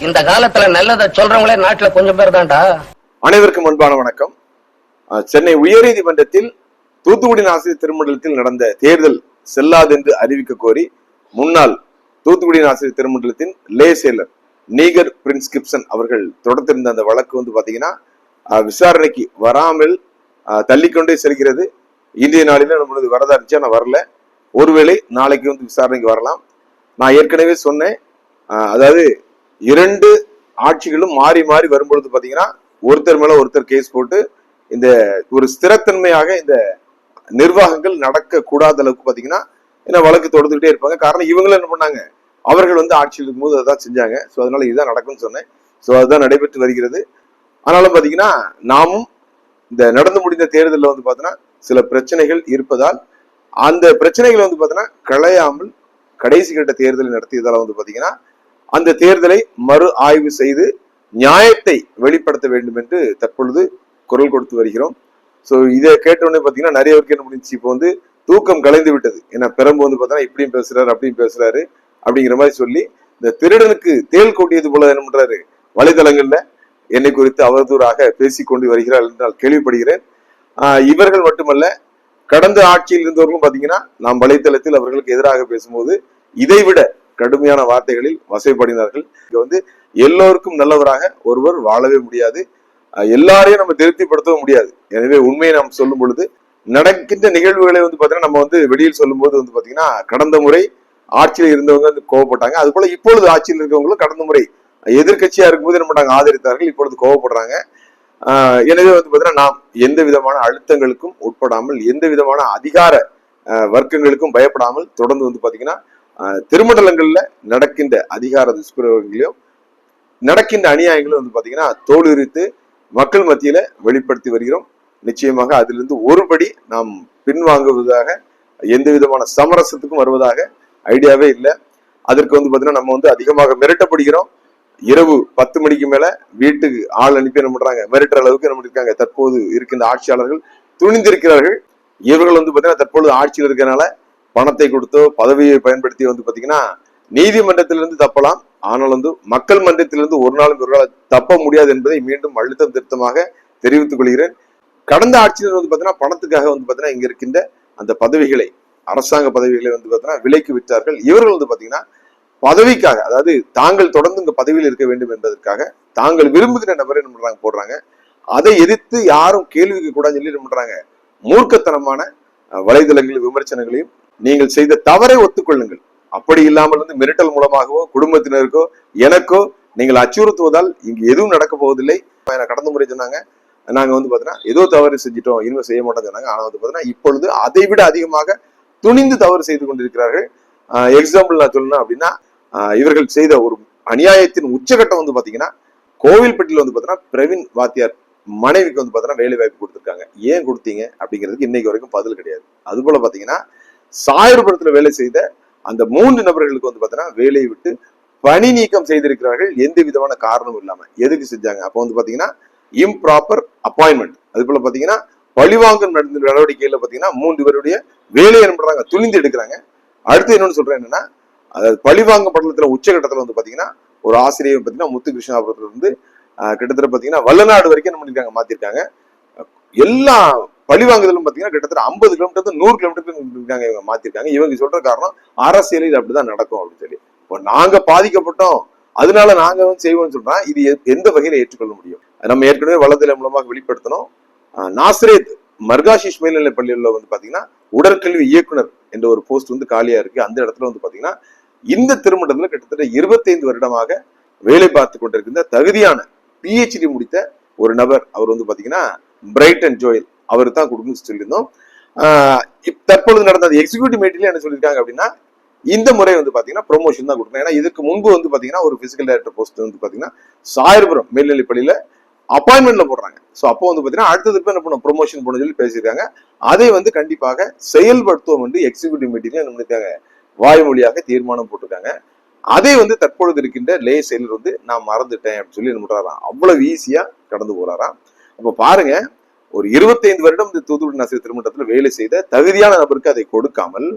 இந்த காலத்துல நல்லதை சொல்றவங்களே நாட்டுல கொஞ்சம் பேர் தான்டா. அனைவருக்கும் அன்பான வணக்கம். சென்னை உயர்நீதிமன்றத்தில் தூத்துக்குடி ஆசிரியர் திருமண்டலத்தில் நடந்த தேர்தல் செல்லாது என்று அறிவிக்க கோரி முன்னாள் தூத்துக்குடி ஆசிரியர் திருமண்டலத்தின் லே செயலர் நீகர் பிரின்ஸ்கிரிப்ஷன் அவர்கள் தொடர்ந்திருந்த அந்த வழக்கு பாத்தீங்கன்னா விசாரணைக்கு வராமல் தள்ளிக்கொண்டே செல்கிறது. இன்றைய நாளில நம்மளது வரதா இருந்துச்சு, ஆனா வரல. ஒருவேளை நாளைக்கு விசாரணைக்கு வரலாம். நான் ஏற்கனவே சொன்னேன், அதாவது இரண்டு ஆட்சிகளும் மாறி மாறி வரும்பொழுது பாத்தீங்கன்னா ஒருத்தர் மேல ஒருத்தர் கேஸ் போட்டு இந்த ஒரு ஸ்திரத்தன்மையாக இந்த நிர்வாகங்கள் நடக்க கூடாத அளவுக்கு பாத்தீங்கன்னா என்ன வழக்கு தொடர்ந்துகிட்டே இருப்பாங்க. காரணம் இவங்களும் என்ன பண்ணாங்க, அவர்கள் ஆட்சியில் இருக்கும்போது அதான் செஞ்சாங்க. ஸோ அதனால இதுதான் நடக்கும்னு சொன்னேன். ஸோ அதுதான் நடைபெற்று வருகிறது. ஆனாலும் பாத்தீங்கன்னா நாமும் இந்த நடந்து முடிந்த தேர்தலில் பாத்தீங்கன்னா சில பிரச்சனைகள் இருப்பதால் அந்த பிரச்சனைகளை பாத்தீங்கன்னா களையாமல் கடைசி கட்ட தேர்தலை நடத்தியதால பாத்தீங்கன்னா அந்த தேர்தலை மறு ஆய்வு செய்து நியாயத்தை வெளிப்படுத்த வேண்டும் என்று தற்பொழுது குரல் கொடுத்து வருகிறோம். ஸோ இதை கேட்டோடனே பாத்தீங்கன்னா நிறைய பேருக்கு என்ன முடிஞ்சு, இப்போ தூக்கம் கலைந்து விட்டது. ஏன்னா பெரம்பு பாத்தீங்கன்னா இப்படியும் பேசுறாரு அப்படியும் பேசுறாரு அப்படிங்கிற மாதிரி சொல்லி இந்த திருடனுக்கு தேள் கொட்டியது போல என்ன பண்றாரு, வலைதளங்கள்ல என்னை குறித்து அவதூறாக பேசிக்கொண்டு வருகிறார் என்றால் கேள்விப்படுகிறேன். இவர்கள் மட்டுமல்ல, கடந்த ஆட்சியில் இருந்தவர்களும் பாத்தீங்கன்னா நாம் வலைத்தளத்தில் அவர்களுக்கு எதிராக பேசும்போது இதைவிட கடுமையான வார்த்தைகளில் வசைப்படுகிறார்கள். இங்க எல்லோருக்கும் நல்லவராக ஒருவர் வாழவே முடியாது, எல்லாரையும் நம்ம திருப்திப்படுத்தவும் முடியாது. எனவே உண்மையை நாம் சொல்லும் பொழுது நடக்கின்ற நிகழ்வுகளை பாத்தீங்கன்னா நம்ம வெளியில் சொல்லும் போது பாத்தீங்கன்னா கடந்த முறை ஆட்சியில் இருந்தவங்க கோவப்பட்டாங்க. அது போல இப்பொழுது ஆட்சியில் இருக்கவங்களும் கடந்த முறை எதிர்கட்சியா இருக்கும்போது என்ன பண்ணாங்க, ஆதரித்தார்கள். இப்பொழுது கோவப்படுறாங்க. எனவே பாத்தீங்கன்னா நாம் எந்த விதமான அழுத்தங்களுக்கும் உட்படாமல் எந்த விதமான அதிகார வர்க்கங்களுக்கும் பயப்படாமல் தொடர்ந்து பாத்தீங்கன்னா திருமண்டலங்கள்ல நடக்கின்ற அதிகார துஷ்பிரயோகங்களையும் நடக்கின்ற அநியாயங்களும் பாத்தீங்கன்னா தோலுரித்து மக்கள் மத்தியில வெளிப்படுத்தி வருகிறோம். நிச்சயமாக அதிலிருந்து ஒருபடி நாம் பின்வாங்குவதாக எந்த விதமான சமரசத்துக்கும் வருவதாக ஐடியாவே இல்லை. அதற்கு பாத்தீங்கன்னா நம்ம அதிகமாக மிரட்டப்படுகிறோம். இரவு 10 மணிக்கு மேல வீட்டுக்கு ஆள் அனுப்பி என்ன பண்றாங்க, மிரட்டுற அளவுக்கு என்ன பண்ணிருக்காங்க தற்போது இருக்கின்ற ஆட்சியாளர்கள் துணிந்திருக்கிறார்கள். இவர்கள் பாத்தீங்கன்னா தற்பொழுது ஆட்சியில் இருக்கிறனால பணத்தை கொடுத்தோ பதவியை பயன்படுத்தி பாத்தீங்கன்னா நீதிமன்றத்திலிருந்து தப்பலாம், ஆனால் மக்கள் மன்றத்திலிருந்து ஒரு நாளும் தப்ப முடியாது என்பதை மீண்டும் அழுத்தம் திருத்தமாக தெரிவித்துக் கொள்கிறேன். கடந்த ஆட்சியில் பாத்தீங்கன்னா பணத்துக்காக பாத்தீங்கன்னா இங்க இருக்கின்ற அந்த பதவிகளை, அரசாங்க பதவிகளை பாத்தீங்கன்னா விலைக்கு விற்றார்கள். இவர்கள் பாத்தீங்கன்னா பதவிக்காக, அதாவது தாங்கள் தொடர்ந்து இங்க பதவியில் இருக்க வேண்டும் என்பதற்காக தாங்கள் விரும்புகிற நபரை என்ன பண்றாங்க போடுறாங்க. அதை எதிர்த்து யாரும் கேள்விக்கு கூட சொல்லி என்ன பண்றாங்க, மூர்க்கத்தனமான வலைதளங்கள் விமர்சனங்களையும் நீங்கள் செய்த தவறை ஒத்துக்கொள்ளுங்கள், அப்படி இல்லாமல் மிரட்டல் மூலமாகவோ குடும்பத்தினருக்கோ எனக்கோ நீங்கள் அச்சுறுத்துவதால் இங்கு எதுவும் நடக்க போவதில்லை. கடந்த முறை சொன்னாங்க நாங்க பாத்தீங்கன்னா ஏதோ தவறு செஞ்சிட்டோம் இனிமே செய்ய மாட்டோம் சொன்னாங்க. ஆனா பாத்தீங்கன்னா இப்பொழுது அதை விட அதிகமாக துணிந்து தவறு செய்து கொண்டிருக்கிறார்கள். எக்ஸாம்பிள் நான் சொல்லணும் அப்படின்னா, இவர்கள் செய்த ஒரு அநியாயத்தின் உச்சகட்டம் பாத்தீங்கன்னா கோவில்பட்டியில் பாத்தீங்கன்னா பிரவீன் வாத்தியார் மனைவிக்கு பாத்தீங்கன்னா வேலை வாய்ப்பு கொடுத்திருக்காங்க. ஏன் கொடுத்தீங்க அப்படிங்கிறதுக்கு இன்னைக்கு வரைக்கும் பதில் கிடையாது. அது போல பாத்தீங்கன்னா சாயர்புரத்துல வேலை செய்த அந்த 3 நபர்களுக்கு பாத்தீங்கன்னா வேலையை விட்டு பணி நீக்கம் செய்திருக்கிறார்கள், எந்த விதமான காரணமும் இல்லாம. எதுக்கு செஞ்சாங்க, அப்போ பாத்தீங்கன்னா இம்ப்ராப்பர் அப்பாயின்மெண்ட். அது போல பாத்தீங்கன்னா பழிவாங்கும் நடவடிக்கையில பாத்தீங்கன்னா 3 பேருடைய வேலையை என்ன பண்றாங்க, துணிந்து எடுக்கிறாங்க. அடுத்து என்னன்னு சொல்றேன் என்னன்னா, அதாவது பழிவாங்க படலத்துல உச்சகட்டத்துல பாத்தீங்கன்னா ஒரு ஆசிரியர் பாத்தீங்கன்னா முத்துகிருஷ்ணாபுரத்துல இருந்து கிட்டத்தட்ட பாத்தீங்கன்னா வல்லநாடு வரைக்கும் என்ன பண்ணிருக்காங்க, மாத்திருக்காங்க. எல்லா பழிவாங்குதலும் பாத்தீங்கன்னா கிட்டத்தட்ட 50 கிலோமீட்டர் 100 கிலோமீட்டர் இவங்க மாத்திருக்காங்க. இவங்க சொல்ற காரணம் அரசியலில் அப்படிதான் நடக்கும் அப்படின்னு சொல்லி. இப்போ நாங்க பாதிக்கப்பட்டோம் அதனால நாங்க செய்வோம்னு சொல்றா, இது எந்த வகையில ஏற்றுக்கொள்ள முடியும்? நம்ம ஏற்கனவே வலதளம் மூலமாக வெளிப்படுத்தணும். நாசரேத் மர்காஷிஷ் மேல்நிலை பள்ளியில பாத்தீங்கன்னா உடற்கல்வி இயக்குனர் என்ற ஒரு போஸ்ட் காலியா இருக்கு. அந்த இடத்துல பாத்தீங்கன்னா இந்த திருமண்டலத்துல கிட்டத்தட்ட 25 வருடமாக வேலை பார்த்து கொண்டிருக்கின்ற தகுதியான PhD முடித்த ஒரு நபர். அவர் பாத்தீங்கன்னா பிரைட்டன் ஜோயல், அவர் தான் கொடுக்கணும்னு சொல்லியிருந்தோம். தற்பொழுது நடந்த எக்ஸிக்யூட்டிவ் மீட்டிங்ல என்ன சொல்லியிருக்காங்க அப்படின்னா, இந்த முறை பாத்தீங்கன்னா ப்ரொமோஷன் தான் கொடுக்கணும். ஏன்னா இதுக்கு முன்பு பாத்தீங்கன்னா ஒரு பிசிக்கல் டைரக்டர் போஸ்ட் பாத்தீங்கன்னா சாயர்புரம் மேல்நிலை பள்ளியில அப்பாயின்மெண்ட்ல போடுறாங்க. சோ அப்போ பாத்தீங்கன்னா அடுத்ததுக்கு என்ன பண்ணும், ப்ரொமோஷன் பண்ண சொல்லி பேசியிருக்காங்க. அதை கண்டிப்பாக செயல்படுத்துவோம் என்று எக்ஸிக்யூட்டிவ் மீட்டிங்ல என்ன பண்ணிருக்காங்க, வாய்மொழியாக தீர்மானம் போட்டிருக்காங்க. அதை தற்பொழுது இருக்கின்ற லே செயலர் நான் மறந்துட்டேன் அப்படின்னு சொல்லி என்ன பண்றாராம், அவ்வளவு ஈஸியா கடந்து போறாராம். அப்ப பாருங்க, ஒரு 25 வருடம் இந்த தூத்துக்குடி ஆசிரியர் திருமண்டலத்தில் வேலை செய்த தகுதியான நபருக்கு அதை கொடுக்காமல்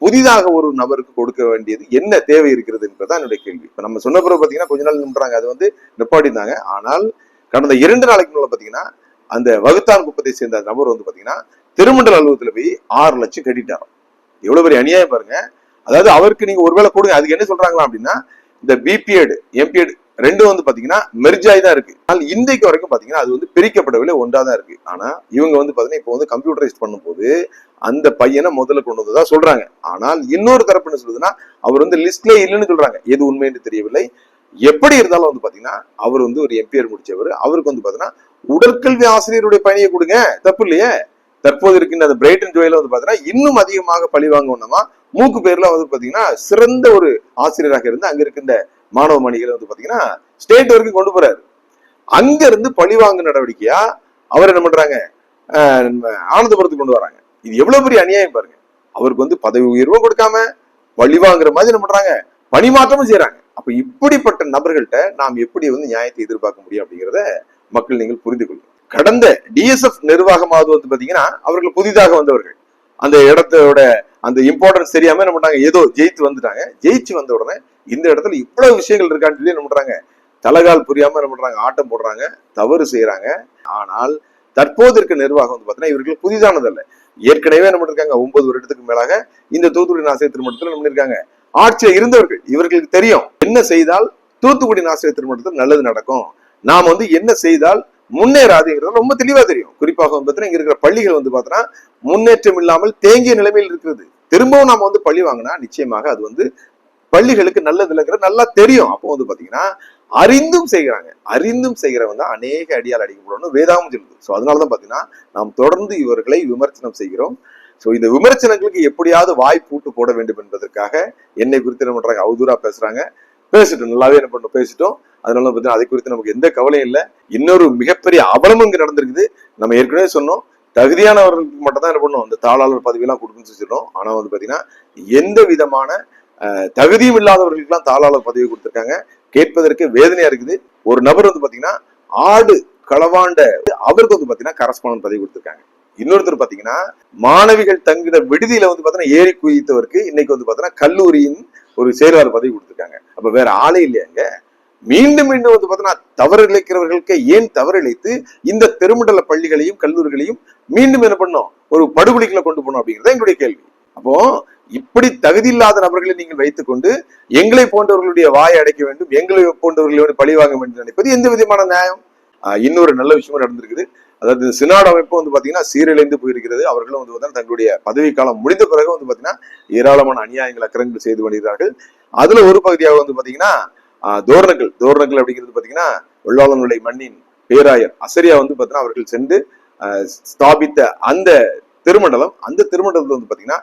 புதிதாக ஒரு நபருக்கு கொடுக்க வேண்டியது என்ன தேவை இருக்கிறது என்பதுதான் என்னுடைய கேள்வி. இப்ப நம்ம சொன்ன பிறகு பாத்தீங்கன்னா கொஞ்ச நாள் நின்றாங்க, அது வந்து நிப்பாட்டினாங்க. ஆனால் கடந்த 2 நாளைக்கு முன்னால பாத்தீங்கன்னா அந்த வகுத்தான் குப்பத்தை சேர்ந்த நபர் வந்து பாத்தீங்கன்னா திருமண்டல அலுவலகத்துல போய் 6 லட்சம் கட்டிட்டாராம். எவ்வளவு பெரிய அநியாயம் பாருங்க. அதாவது அவருக்கு நீங்க ஒருவேளை கொடுங்க, அதுக்கு என்ன சொல்றாங்களா அப்படின்னா இந்த பிபிஎட் எம்பிஎட் ரெண்டும் வந்து பாத்தீங்கன்னா மெர்ஜாய் தான் இருக்கு. ஆனால் இன்றைக்கு வரைக்கும் பாத்தீங்கன்னா அது வந்து பிரிக்கப்படவில்லை, ஒன்றா தான் இருக்கு. ஆனா இவங்க வந்து பாத்தீங்கன்னா இப்போ வந்து கம்ப்யூட்டரைஸ் பண்ணும்போது அந்த பையனை முதல்ல கொண்டு வந்ததா சொல்றாங்க. ஆனால் இன்னொரு தரப்பு என்ன சொல்லுதுன்னா அவர் வந்து லிஸ்ட்ல இல்லைன்னு சொல்றாங்க. எது உண்மைன்னு தெரியவில்லை. எப்படி இருந்தாலும் வந்து பாத்தீங்கன்னா அவர் வந்து ஒரு எம்பிஆர் முடிச்சவர். அவருக்கு வந்து பாத்தீங்கன்னா உடற்கல்வி ஆசிரியருடைய பணியை கொடுங்க, தப்பு இல்லையே. தற்போது இருக்கின்ற அந்த பிரைட்டன் ஜோயில வந்து பாத்தீங்கன்னா இன்னும் அதிகமாக பழி வாங்கணுமா மூக்கு பேர்ல வந்து பாத்தீங்கன்னா சிறந்த ஒரு ஆசிரியராக இருந்து அங்க இருக்கின்ற மாணவ மணிகளை வந்து பாத்தீங்கன்னா ஸ்டேட் வரைக்கும் கொண்டு போறாரு. அங்க இருந்து பழிவாங்க நடவடிக்கையா அவர் என்ன பண்றாங்க, ஆனந்தபுரத்துக்கு கொண்டு வராங்க. இது எவ்வளவு பெரிய அநியாயம் பாருங்க. அவருக்கு வந்து பதவி உயர்வும் கொடுக்காம பழிவாங்குற மாதிரி என்ன பண்றாங்க, பணிமாற்றமும் செய்யறாங்க. அப்ப இப்படிப்பட்ட நபர்கள்ட்ட நாம் எப்படி வந்து நியாயத்தை எதிர்பார்க்க முடியும் அப்படிங்கிறத மக்கள் நீங்கள் புரிந்து கொள்ளுங்க. கடந்த டிஎஸ்எஃப் நிர்வாகமாவது வந்து பாத்தீங்கன்னா அவர்கள் புதிதாக வந்தவர்கள் அந்த இடத்தோட அந்த இம்பார்ட்டன்ஸ் தெரியாம என்ன பண்றாங்க, ஏதோ ஜெயித்து வந்துட்டாங்க. ஜெயிச்சு வந்த உடனே இந்த இடத்துல இவ்வளவு விஷயங்கள் இருக்கான்னு சொல்லி என்ன பண்றாங்க, தலகால் புரியாம என்ன பண்றாங்க, ஆட்டம் போடுறாங்க, தவறு செய்யறாங்க. ஆனால் தற்போது இருக்க நிர்வாகம் வந்து பாத்தீங்கன்னா இவர்கள் புதிதானதல்ல. ஏற்கனவே என்ன பண்ணிருக்காங்க, 9 வருடத்துக்கு மேலாக இந்த தூத்துக்குடி ஆசிரியர் திருமணத்தில் என்ன பண்ணிருக்காங்க, ஆட்சியில் இருந்தவர்கள். இவர்களுக்கு தெரியும் என்ன செய்தால் தூத்துக்குடி ஆசிரியர் திருமணத்தில் நல்லது நடக்கும், நாம் வந்து என்ன செய்தால் முன்னேறாதுங்கிறது ரொம்ப தெளிவா தெரியும். குறிப்பாக வந்து இங்க இருக்கிற பள்ளிகள் வந்து பாத்தீங்கன்னா முன்னேற்றம் இல்லாமல் தேங்கிய நிலைமையில் இருக்கிறது. திரும்பவும் நாம வந்து பள்ளி வாங்கினா நிச்சயமாக அது வந்து பள்ளிகளுக்கு நல்லது இல்லைங்கிறது நல்லா தெரியும். அப்போ வந்து பாத்தீங்கன்னா அறிந்தும் செய்கிறாங்க. அறிந்தும் செய்கிறவங்க தான் அநேக அடியால் அடிக்கப்படணும் வேதாவும் சொல்லுது. ஸோ அதனாலதான் பாத்தீங்கன்னா நாம் தொடர்ந்து இவர்களை விமர்சனம் செய்கிறோம். ஸோ இந்த விமர்சனங்களுக்கு எப்படியாவது வாய்ப்பூட்டு போட வேண்டும் என்பதற்காக என்னை குறித்து என்ன பண்றாங்க, அவதூறா பேசுறாங்க. பேசிட்டோம், நல்லாவே என்ன பண்ணோம் பேசிட்டோம். அதனால பார்த்தீங்கன்னா அதை குறித்து நமக்கு எந்த கவலையும் இல்லை. இன்னொரு மிகப்பெரிய அவலமும் இங்க நடந்திருக்குது. நம்ம ஏற்கனவே சொன்னோம், தகுதியானவர்களுக்கு மட்டும் தான் என்ன பண்ணும் அந்த தாளாளர் பதவியெல்லாம் கொடுக்குன்னு சொல்லிடுறோம். ஆனா வந்து பாத்தீங்கன்னா எந்த விதமான தகுதியும் இல்லாதவர்களுக்கெல்லாம் தாளாளர் பதவி கொடுத்திருக்காங்க. கேட்பதற்கு வேதனையா இருக்குது. ஒரு நபர் வந்து பாத்தீங்கன்னா ஆடு களவாண்ட அவருக்கு வந்து பாத்தீங்கன்னா கரஸ்பாண்டன்ட் பதவி கொடுத்திருக்காங்க. இன்னொருத்தர் பாத்தீங்கன்னா மாணவிகள் தங்கிட விடுதியில வந்து பாத்தீங்கன்னா ஏறி குதித்தவருக்கு இன்னைக்கு வந்து பாத்தீங்கன்னா கல்லூரியின் ஒரு செயலாளர் பதவி கொடுத்திருக்காங்க. அப்ப வேற ஆளே இல்லையாங்க. மீண்டும் மீண்டும் வந்து பாத்தீங்கன்னா தவறு இழைக்கிறவர்களுக்கு ஏன் தவறு இழைத்து இந்த திருமண்டல பள்ளிகளையும் கல்லூரிகளையும் மீண்டும் என்ன பண்ணோம், ஒரு படுகொலைக்குள்ள கொண்டு போனோம் அப்படிங்கிறத எங்களுடைய கேள்வி. அப்போ இப்படி தகுதி இல்லாத நபர்களை நீங்கள் வைத்துக் கொண்டு எங்களை போன்றவர்களுடைய வாயை அடைக்க வேண்டும், எங்களை போன்றவர்களை பழி வாங்க வேண்டும் நினைப்பது எந்த விதமான நியாயம்? இன்னொரு நல்ல விஷயமும் நடந்திருக்குது. அதாவது சினாடு அமைப்பு வந்து பாத்தீங்கன்னா சீரழிந்து போயிருக்கிறது. அவர்களும் வந்து பாத்தீங்கன்னா தங்களுடைய பதவி காலம் முடிந்த பிறகு வந்து பாத்தீங்கன்னா ஏராளமான அநியாயங்கள் அக்கிரங்கள் செய்து கொண்டிருக்கிறார்கள். அதுல ஒரு பகுதியாக வந்து பாத்தீங்கன்னா தோரணங்கள் அப்படிங்கிறது பாத்தீங்கன்னா வெள்ளாளனுடைய மண்ணின் பேராயர் அசரியா வந்து பாத்தீங்கன்னா அவர்கள் சென்று ஸ்தாபித்த அந்த திருமண்டலத்தில் வந்து பாத்தீங்கன்னா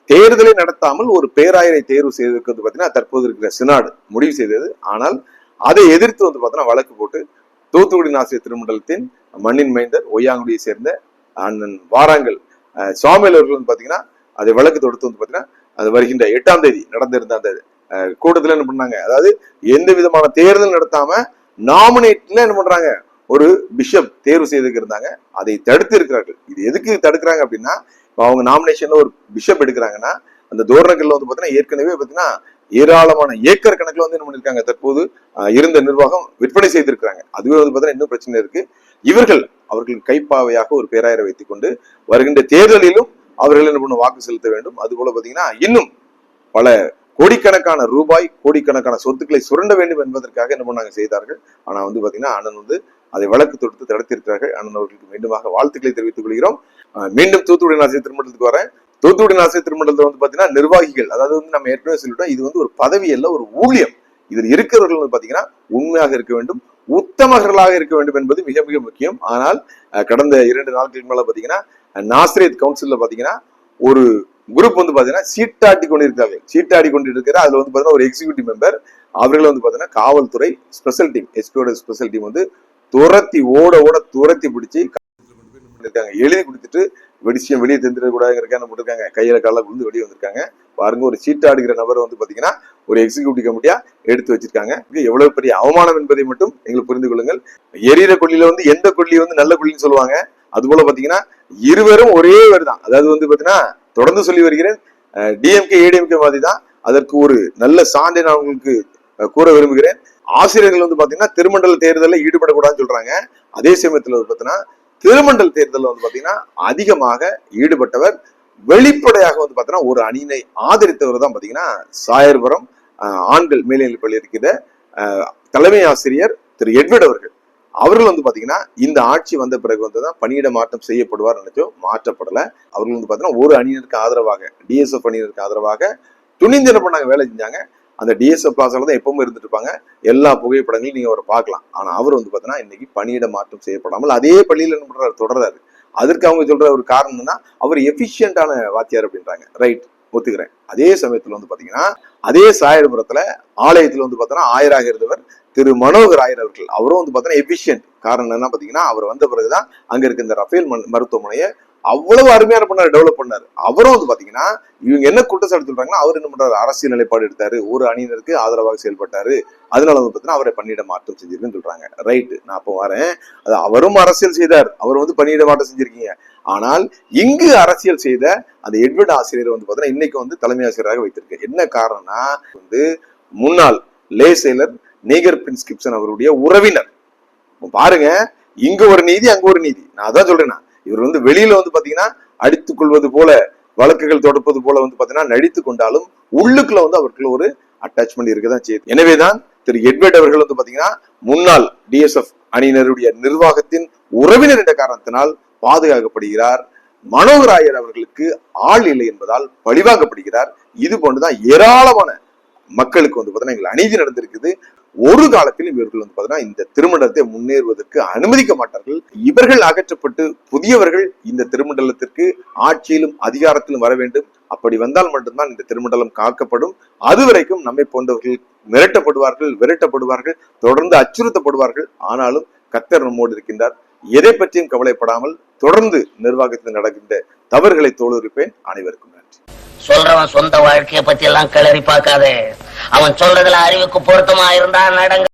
தேர்தலை நடத்தாமல் ஒரு பேராயரை தேர்வு செய்வதற்கு வந்து பாத்தீங்கன்னா தற்போது இருக்கிற சினாடு முடிவு செய்தது. ஆனால் அதை எதிர்த்து வந்து பாத்தீங்கன்னா வழக்கு போட்டு தூத்துக்குடி ஆசிரியர் திருமண்டலத்தின் மண்ணின் மைந்தர் ஒய்யாங்குடியை சேர்ந்த அண்ணன் வாராங்கல் சுவாமியில் அவர்கள் வந்து பாத்தீங்கன்னா அதை வழக்கு தொடுத்து வந்து பாத்தீங்கன்னா அது வருகின்ற 8ஆம் தேதி நடந்திருந்த அந்த கூட்டத்துல என்ன பண்ணாங்க, அதாவது எந்த விதமான தேர்தல் நடத்தாம நாமினேட்ல என்ன பண்றாங்க, ஒரு பிஷப் தேர்வு செய்துக்கு இருந்தாங்க. அதை தடுத்து இருக்கிறார்கள். இது எதுக்கு தடுக்கிறாங்க அப்படின்னா, அவங்க நாமினேஷன்ல ஒரு பிஷப் எடுக்கிறாங்கன்னா அந்த தோரணங்கள்ல வந்து பாத்தீங்கன்னா ஏற்கனவே பாத்தீங்கன்னா ஏராளமான ஏக்கர் கணக்குல வந்து என்ன பண்ணிருக்காங்க, தற்போது இருந்த நிர்வாகம் விற்பனை செய்திருக்கிறாங்க. அதுவே வந்து பாத்தீங்கன்னா இன்னும் பிரச்சனை இருக்கு. அவர்கள் கைப்பாவையாக ஒரு பேராயரை வைத்துக் கொண்டு வருகின்ற தேர்தலிலும் அவர்கள் என்ன பண்ண வாக்கு செலுத்த வேண்டும். அது போல பாத்தீங்கன்னா இன்னும் பல கோடிக்கணக்கான ரூபாய் கோடிக்கணக்கான சொத்துக்களை சுரண்ட வேண்டும் என்பதற்காக என்ன பண்ணாங்க செய்தார்கள். ஆனா வந்து பாத்தீங்கன்னா அண்ணன் வந்து அதை வழக்கு தொடுத்து தடுத்திருக்கிறார்கள். அண்ணன் அவர்களுக்கு மீண்டுமாக வாழ்த்துக்களை தெரிவித்துக் கொள்கிறோம். மீண்டும் தூத்துக்குடி ஆசிரியர் திருமண்டலத்துக்கு வரேன். தூத்துக்குடி ஆசிரியர் திருமண்டலத்தில் வந்து பாத்தீங்கன்னா நிர்வாகிகள், அதாவது வந்து நம்ம ஏற்கனவே சொல்லிட்டோம், இது வந்து ஒரு பதவி அல்ல, ஒரு ஊழியம். இதில் இருக்கிறவர்கள் வந்து பாத்தீங்கன்னா உண்மையாக இருக்க வேண்டும், உத்தமர்களாக இருக்க வேண்டும் என்பது மிக மிக முக்கியம். ஆனால் கடந்த 2 நாட்களுக்கு மேல பாத்தீங்கன்னா நாசிரியத் கவுன்சில்ல பாத்தீங்கன்னா ஒரு குரூப் வந்து பாத்தீங்கன்னா சீட்டாடி கொண்டிருக்கிற அதுல வந்து பாத்தீங்கன்னா ஒரு எக்ஸிகியூட்டிவ் மெம்பர் அவர்கள் வந்து பாத்தீங்கன்னா காவல்துறை ஸ்பெஷல் டீம் எஸ்பியோட ஸ்பெஷல் டீம் வந்து துரத்தி பிடிச்சி எழுதி கொடுத்துட்டு வெடிச்சியம் வெளியே தெரிஞ்சிடக்கூடாதுங்கிறக்கான போட்டிருக்காங்க. கையில கால விழுந்து வெளியே வந்திருக்காங்க. பாருங்க, ஒரு சீட்டாடுகிற நபர் வந்து பாத்தீங்கன்னா ஒரு எக்ஸிகியூட்டிவ் கமிட்டியா எடுத்து வச்சிருக்காங்க. எவ்வளவு பெரிய அவமானம் என்பதை மட்டும் எங்களுக்கு புரிந்து கொள்ளுங்கள். எரியிற கொள்ளியில வந்து எந்த கொள்ளி வந்து நல்ல கொள்ளின்னு சொல்லுவாங்க. அது போல பாத்தீங்கன்னா இருவரும் ஒரே தான். அதாவது வந்து பாத்தீங்கன்னா தொடர்ந்து சொல்லி வருகிறேன், டிஎம்கே ஏடிஎம்கே மாதிரி தான். அதற்கு ஒரு நல்ல சான்றை நான் உங்களுக்கு கூற விரும்புகிறேன். ஆசிரியர்கள் வந்து பாத்தீங்கன்னா திருமண்டல தேர்தலில் ஈடுபடக்கூடாதுன்னு சொல்றாங்க. அதே சமயத்துல வந்து பாத்தீங்கன்னா திருமண்டல தேர்தலில் வந்து பாத்தீங்கன்னா அதிகமாக ஈடுபட்டவர், வெளிப்படையாக வந்து பாத்தீங்கன்னா ஒரு அணியினை ஆதரித்தவர் தான் பாத்தீங்கன்னா சாயர்புரம் ஆண்கள் மேல்நிலைப் பள்ளி இருக்கிற தலைமை ஆசிரியர் திரு எட்வர்ட் அவர்கள். அவர்கள் வந்து பாத்தீங்கன்னா இந்த ஆட்சி வந்த பிறகு வந்துதான் பணியிட மாற்றம் செய்யப்படுவார் நினைச்சோம், மாற்றப்படல. அவர்கள் வந்து பாத்தீங்கன்னா ஒரு அணியினருக்கு ஆதரவாக, டிஎஸ்எஃப் அணியினருக்கு ஆதரவாக துணிந்து என்ன பண்ணாங்க, வேலை செஞ்சாங்க. அந்த டிஎஸ்எஃப் பிளாசால தான் எப்பவுமே இருந்துட்டு இருப்பாங்க. எல்லா புகைப்படங்களையும் நீங்க அவரை பார்க்கலாம். ஆனா அவர் வந்து பாத்தீங்கன்னா இன்னைக்கு பணியிட மாற்றம் செய்யப்படாமல் அதே பள்ளியில என்ன பண்றாரு, தொடர்றாரு. அதற்கு அவங்க சொல்ற ஒரு காரணம் என்னன்னா, அவர் எஃபிஷியன்டான வாத்தியார் அப்படின்றாங்க. ரைட், ஒத்துக்கிறேன். அதே சமயத்துல வந்து பாத்தீங்கன்னா அதே சாயர்புரத்துல ஆலயத்துல வந்து பாத்தீங்கன்னா ஆயராக இருந்தவர் திரு மனோகர் ஆயர் அவர்கள், அவரும் வந்து பாத்தீங்கன்னா எஃபிஷியன்ட். காரணம் என்ன பாத்தீங்கன்னா, அவர் வந்த பிறகுதான் அங்க இருக்க இந்த ரஃபேல் மருத்துவமனையை அவ்வளவு அருமையான பண்ணாரு, டெவலப் பண்ணாரு. அவரும் வந்து பாத்தீங்கன்னா இவங்க என்ன குற்றச்சாட்டு சொல்றாங்கன்னா, அவர் என்ன பண்றாரு, அரசியல் நிலைப்பாடு எடுத்தாரு, ஒரு அணியினருக்கு ஆதரவாக செயல்பட்டாரு, அதனால வந்து பாத்தீங்கன்னா அவரை பணியிட மாற்றம் செஞ்சிருக்குன்னு சொல்றாங்க. ரைட், நான் அப்போ வரேன். அது அவரும் அரசியல் செய்தார், அவர் வந்து பணியிட மாற்றம் செஞ்சிருக்கீங்க. ஆனால் இங்கு அரசியல் செய்த அந்த எட்வர்ட் ஆசிரியர் வந்து பாத்தீங்கன்னா இன்னைக்கு வந்து தலைமை ஆசிரியராக வைத்திருக்கு. என்ன காரணம்னா, வந்து முன்னாள் லே செயலர் நேகர் பிரின்ஸ் கிப்சன் அவருடைய உறவினர். பாருங்க, இங்க ஒரு நீதி, அங்க ஒரு நீதி. நான் அதான் சொல்றேன்னா, இவர் வந்து வெளியில வந்து பாத்தீங்கன்னா அடித்துக் கொள்வது போல, வழக்குகள் தொடர்பது போல வந்து பாத்தீங்கன்னா நடித்து கொண்டாலும் உள்ளுக்குள்ள வந்து அவருக்கு ஒரு அட்டாச்மெண்ட் இருக்கதான் செய்யுது. எனவேதான் திரு எட்வர்ட் அவர்கள் வந்து பாத்தீங்கன்னா முன்னாள் டிஎஸ்எஃப் அணியினருடைய நிர்வாகத்தின் உறவினர் என்ற காரணத்தினால் பாதுகாக்கப்படுகிறார். மனோகர் ஆயர் அவர்களுக்கு ஆள் இல்லை என்பதால் பழிவாங்கப்படுகிறார். இது போன்றுதான் ஏராளமான மக்களுக்கு வந்து பாத்தீங்கன்னா எங்களுக்கு அநீதி நடந்திருக்குது. ஒரு காலத்திலும் இவர்கள் வந்து பாத்தீங்கன்னா இந்த திருமண்டலத்தை முன்னேறுவதற்கு அனுமதிக்க மாட்டார்கள். இவர்கள் அகற்றப்பட்டு புதியவர்கள் இந்த திருமண்டலத்திற்கு ஆட்சியிலும் அதிகாரத்திலும் வர வேண்டும். அப்படி வந்தால் மட்டும்தான் இந்த திருமண்டலம் காக்கப்படும். அதுவரைக்கும் நம்மை போன்றவர்கள் மிரட்டப்படுவார்கள், விரட்டப்படுவார்கள், தொடர்ந்து அச்சுறுத்தப்படுவார்கள். ஆனாலும் கர்த்தர் நம்மோடு இருக்கின்றார். எதை பற்றியும் கவலைப்படாமல் தொடர்ந்து நிர்வாகத்தில் நடக்கின்ற தவறுகளை தோலுரிப்பேன். அனைவருக்கும் நன்றி. சொல்றவன் சொந்த வாழ்க்கைய பத்தி எல்லாம் கிளறி பார்க்காதே. அவன் சொல்றதுல அறிவுக்கு பொருத்தமா இருந்தா நடங்க.